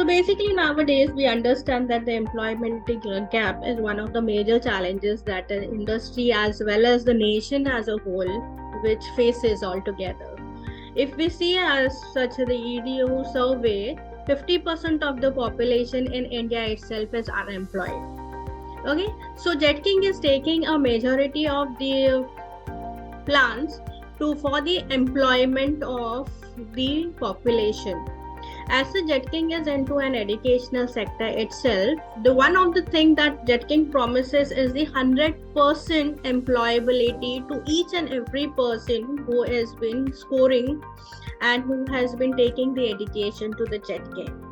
basically nowadays we understand that the employment gap is one of the major challenges that the industry as well as the nation as a whole which faces altogether. If we see as such the EDU survey, 50% of the population in India itself is unemployed. Okay, so Jetking is taking a majority of the plans to for the employment of the population. As the Jetking is into an educational sector itself, the one of the thing that Jetking promises is the 100% employability to each and every person who has been scoring and who has been taking the education to the Jetking.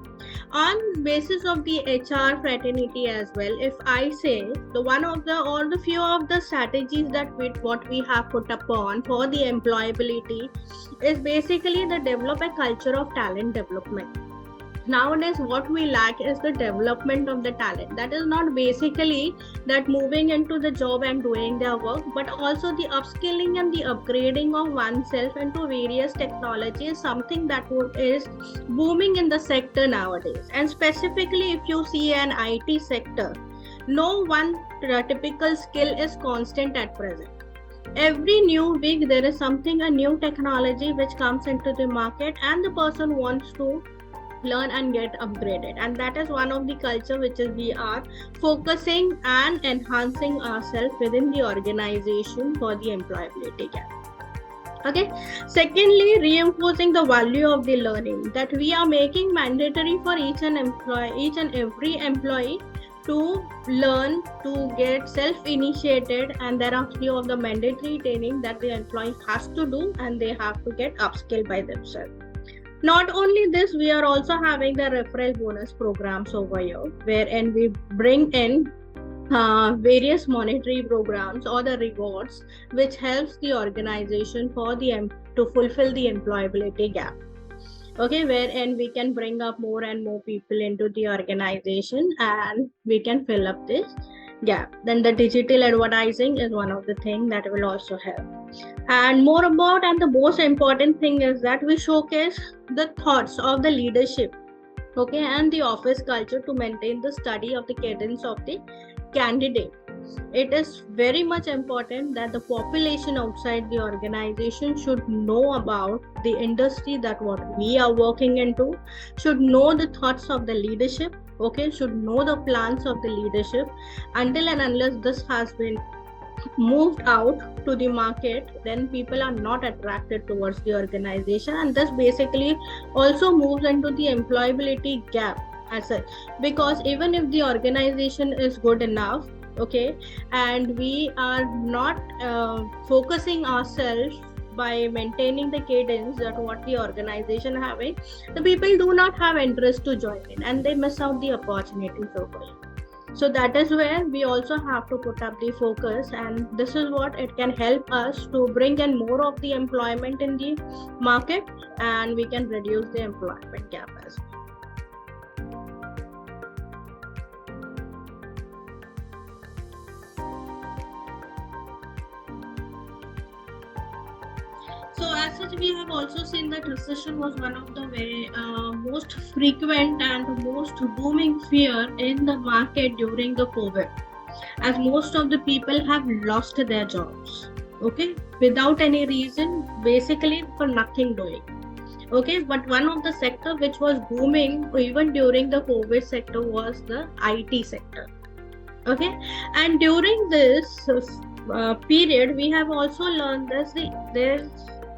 On basis of the HR fraternity as well, if I say the one of the or the few of the strategies that what we have put upon for the employability is basically the develop a culture of talent development. Nowadays what we lack is the development of the talent. That is not basically that moving into the job and doing their work, but also the upskilling and the upgrading of oneself into various technologies, something that is booming in the sector nowadays. And specifically if you see an IT sector, no one typical skill is constant at present. Every new week there is something, a new technology which comes into the market and the person wants to learn and get upgraded, and that is one of the culture which is we are focusing and enhancing ourselves within the organization for the employability gap. Okay, secondly, reinforcing the value of the learning, that we are making mandatory for each and every employee to learn, to get self-initiated, and there are few of the mandatory training that the employee has to do and they have to get upskilled by themselves. Not only this, we are also having the referral bonus programs over here, wherein we bring in various monetary programs or the rewards, which helps the organization for the to fulfill the employability gap. Okay, wherein we can bring up more and more people into the organization and we can fill up this gap. Then the digital advertising is one of the things that will also help. And more about, and the most important thing is that we showcase the thoughts of the leadership, okay, and the office culture to maintain the study of the cadence of the candidate. It is very much important that the population outside the organization should know about the industry that what we are working into, should know the thoughts of the leadership, okay, should know the plans of the leadership. Until and unless this has been moved out to the market, then people are not attracted towards the organization, and this basically also moves into the employability gap as such. Because even if the organization is good enough, okay, and we are not focusing ourselves by maintaining the cadence that what the organization having, the people do not have interest to join in and they miss out the opportunities over here. So that is where we also have to put up the focus, and this is what it can help us to bring in more of the employment in the market, and we can reduce the employment gap as well. So as such, we have also seen that recession was one of the very most frequent and most booming fear in the market during the COVID, as most of the people have lost their jobs, okay, without any reason, basically for nothing doing. Okay, but one of the sector which was booming even during the COVID sector was the IT sector. Okay, and during this period, we have also learned that there's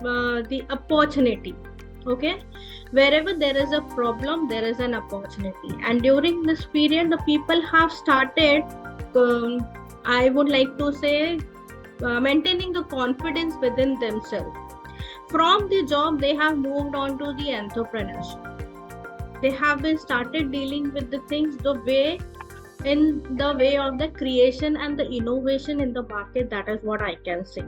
the opportunity. Okay, wherever there is a problem, there is an opportunity, and during this period, the people have started. I would like to say, maintaining the confidence within themselves. From the job, they have moved on to the entrepreneurship. They have been started dealing with the things in the way of the creation and the innovation in the market. That is what I can say.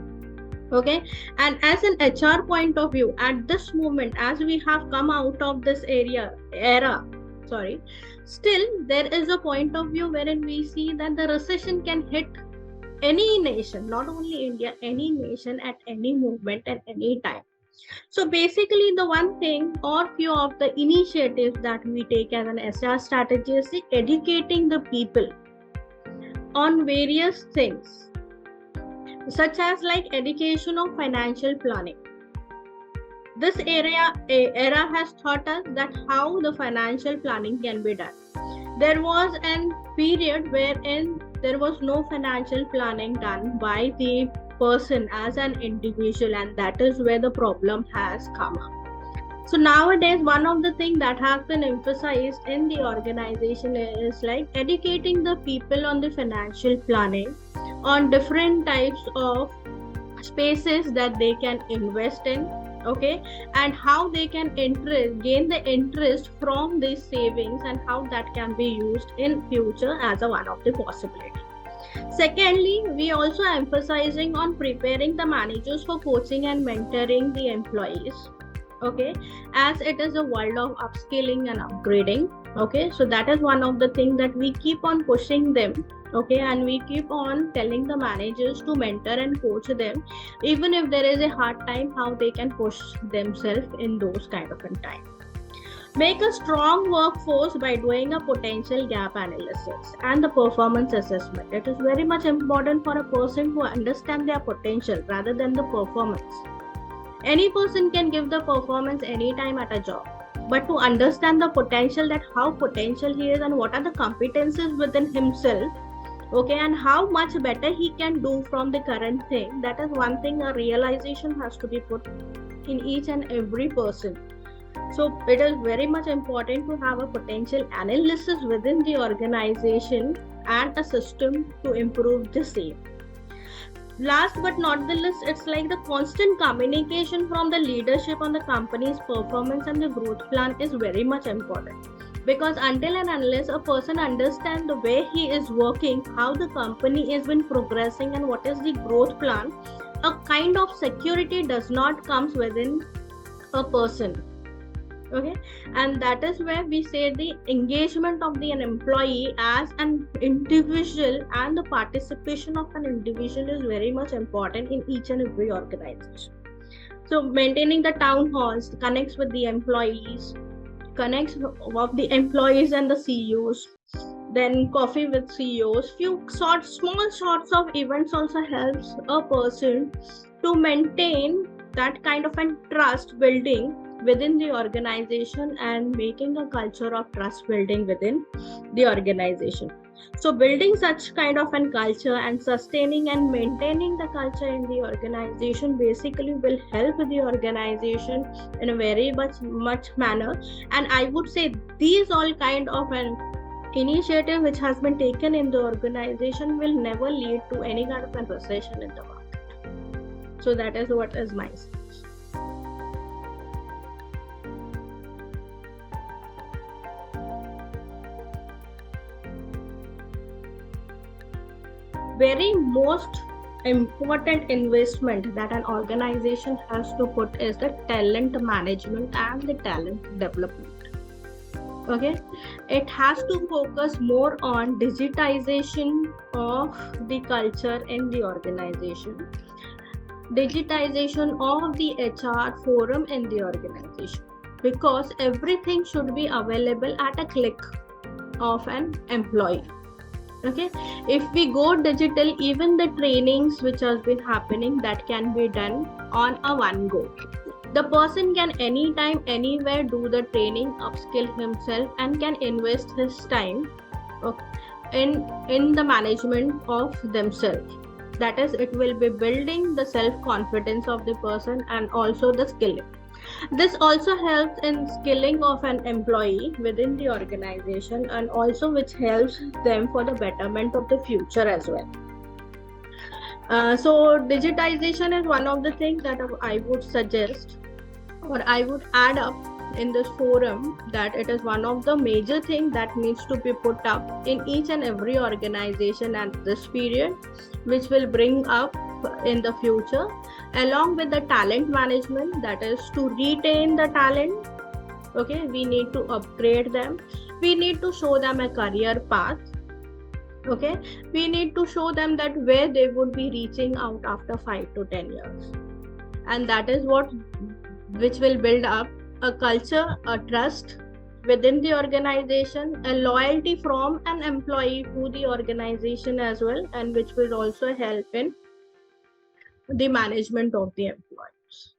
Okay, and as an HR point of view, at this moment, as we have come out of this era, still there is a point of view wherein we see that the recession can hit any nation, not only India, any nation at any moment at any time. So basically the one thing or few of the initiatives that we take as an SR strategy is educating the people on various things, such as like education of financial planning. This era has taught us that how the financial planning can be done. There was an period wherein there was no financial planning done by the person as an individual, and that is where the problem has come up. So nowadays, one of the things that has been emphasized in the organization is like educating the people on the financial planning, on different types of spaces that they can invest in, okay, and how they can gain the interest from these savings, and how that can be used in future as a one of the possibility. Secondly, we also emphasizing on preparing the managers for coaching and mentoring the employees, okay, as it is a world of upskilling and upgrading, okay. So that is one of the things that we keep on pushing them, okay, and we keep on telling the managers to mentor and coach them, even if there is a hard time, how they can push themselves in those kind of a time. Make a strong workforce by doing a potential gap analysis and the performance assessment. It is very much important for a person to understand their potential rather than the performance. Any person can give the performance anytime at a job, but to understand the potential, that how potential he is and what are the competencies within himself, okay, and how much better he can do from the current thing, that is one thing, a realization has to be put in each and every person. So it is very much important to have a potential analysis within the organization and a system to improve the same. Last but not the least, it's like the constant communication from the leadership on the company's performance and the growth plan is very much important. Because until and unless a person understands the way he is working, how the company has been progressing and what is the growth plan, a kind of security does not comes within a person. Okay, and that is where we say the engagement of an employee as an individual and the participation of an individual is very much important in each and every organization. So maintaining the town halls connects with the employees, connects of the employees and the CEOs, then coffee with CEOs, small sorts of events also helps a person to maintain that kind of a trust building within the organization and making a culture of trust building within the organization. So building such kind of a culture and sustaining and maintaining the culture in the organization basically will help the organization in a very much manner. And I would say these all kind of an initiative which has been taken in the organization will never lead to any kind of a recession in the market. So that is what is my sense. Very most important investment that an organization has to put is the talent management and the talent development. Okay, it has to focus more on digitization of the culture in the organization, digitization of the HR forum in the organization, because everything should be available at a click of an employee. Okay, if we go digital, even the trainings which has been happening, that can be done on a one go. The person can anytime, anywhere do the training, upskill himself, and can invest his time in the management of themselves. That is, it will be building the self-confidence of the person and also the skilling. This also helps in skilling of an employee within the organization, and also which helps them for the betterment of the future as well. So digitization is one of the things that I would suggest, or I would add up in this forum, that it is one of the major things that needs to be put up in each and every organization at this period, which will bring up in the future, along with the talent management, that is to retain the talent. Okay, we need to upgrade them, we need to show them a career path. Okay, we need to show them that where they would be reaching out after 5 to 10 years, and that is what which will build up a culture, a trust within the organization, a loyalty from an employee to the organization as well, and which will also help in the management of the employees.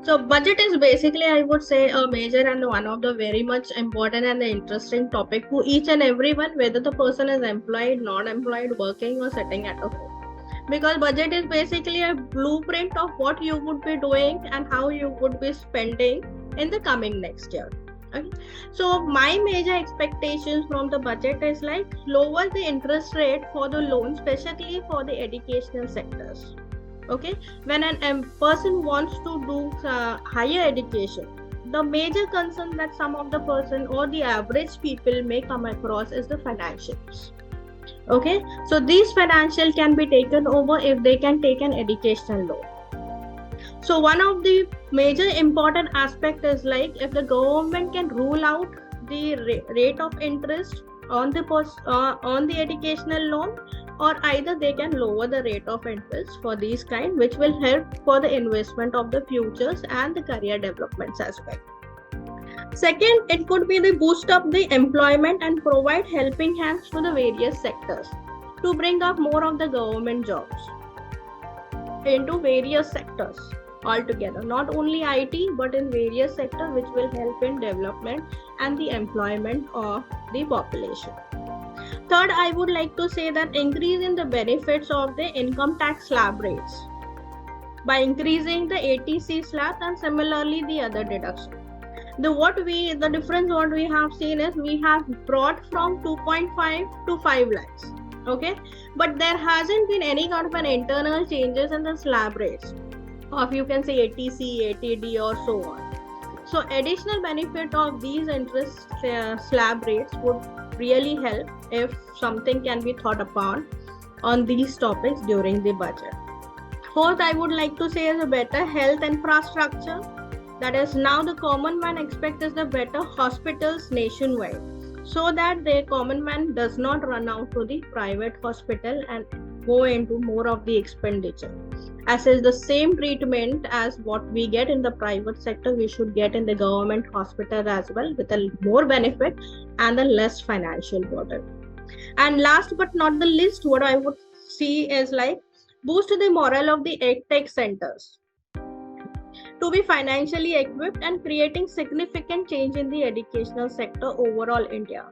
So budget is basically, I would say, a major and one of the very much important and interesting topic to each and everyone, whether the person is employed, non-employed, working or sitting at a home. Because budget is basically a blueprint of what you would be doing and how you would be spending in the coming next year. Okay. So my major expectations from the budget is like lower the interest rate for the loan, especially for the educational sectors. Okay, when a person wants to do higher education, the major concern that some of the person or the average people may come across is the financials. Okay, so these financial can be taken over if they can take an educational loan. So one of the major important aspect is like if the government can rule out the rate of interest on the educational loan, or either they can lower the rate of interest for these kind, which will help for the investment of the futures and the career developments as well. Second, it could be the boost up the employment and provide helping hands to the various sectors to bring up more of the government jobs into various sectors altogether, not only IT but in various sectors, which will help in development and the employment of the population. Third, I would like to say that increase in the benefits of the income tax slab rates by increasing the ATC slab and similarly the other deduction. The difference what we have seen is we have brought from 2.5 to 5 lakhs. Okay, but there hasn't been any kind of an internal changes in the slab rates of, you can say, ATC, ATD or so on. So additional benefit of these interest slab rates would really help if something can be thought upon on these topics during the budget. Fourth, I would like to say is a better health infrastructure. That is, now the common man expects is the better hospitals nationwide, so that the common man does not run out to the private hospital and go into more of the expenditure. As is the same treatment as what we get in the private sector, we should get in the government hospital as well, with a more benefit and a less financial burden. And last but not the least, what I would see is like boost the morale of the EdTech centers to be financially equipped and creating significant change in the educational sector overall India.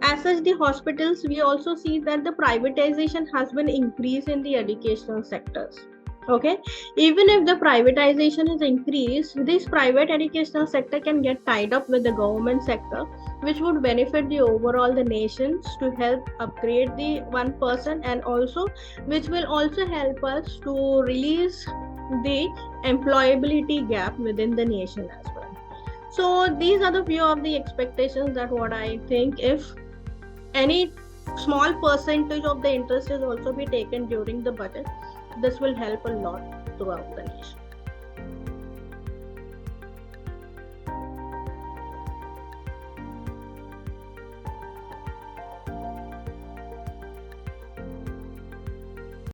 As such, the hospitals, we also see that the privatization has been increased in the educational sectors. Okay, even if the privatization is increased, this private educational sector can get tied up with the government sector, which would benefit the overall the nations to help upgrade the one person, and also which will also help us to release the employability gap within the nation as well. So these are the few of the expectations that what I think, if any small percentage of the interest is also be taken during the budget, this will help a lot throughout the nation.